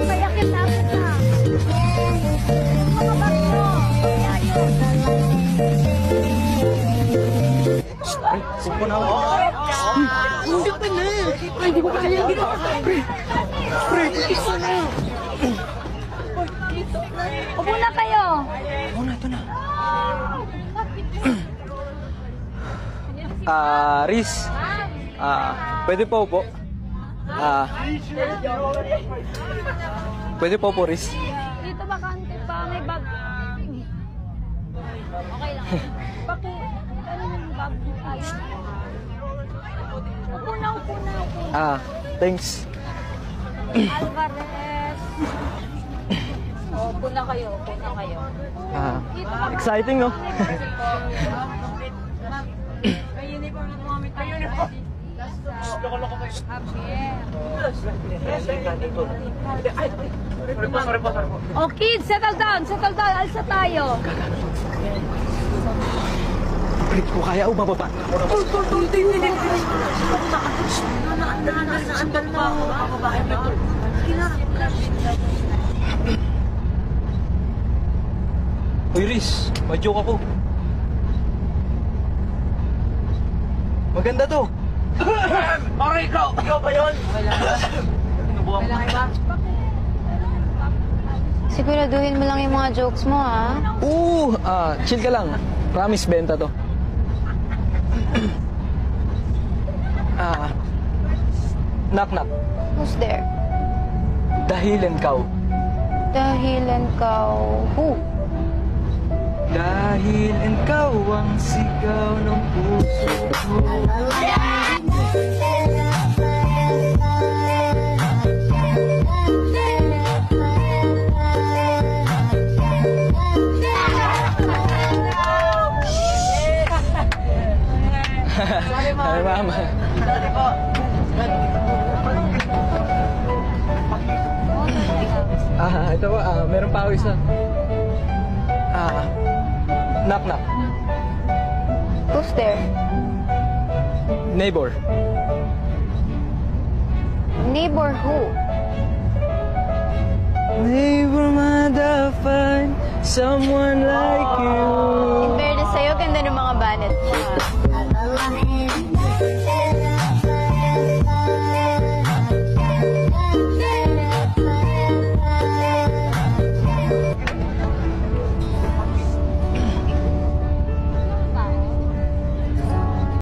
Payakit na kita. Mga bagyo. Ayaw. Supo na ako. Hindi pa na. Pre, hindi ko kaya yung ginawa. Pre, isa na. Upo na kayo. Oo na, ito na. Riz. Pwede po po. Pwede po po, Riz. Dito bakante pa. May bag. Okay lang. Ano yung bag tayo? Upo na, upo na, upo na. Thanks. Alvarez. Upo na kayo, upo na kayo. Dito ba? Exciting, no? May uniform na mga may uniform. Oh kids, settle down, alsa tayo. Pre, ko kaya o bababa? Uy, Riz, ma-joke ako. Maganda to. Okay, ikaw! Ikaw ba yun? Kailangan ba? Siguraduhin mo lang yung mga jokes mo, ha? Chill ka lang. Promise, benta to. Knock knock. Who's there? Dahilan kau. Dahilan kau. Who? Dahil ikaw ang sigaw ng puso ko. Sorry, Mama. Sorry po. Ito po, meron pa ako isa. Knock knock. Who's there? Neighbor. Neighbor who? Neighbor, find someone like you. In fairness sa'yo, ganda ng mga banat mo, ha?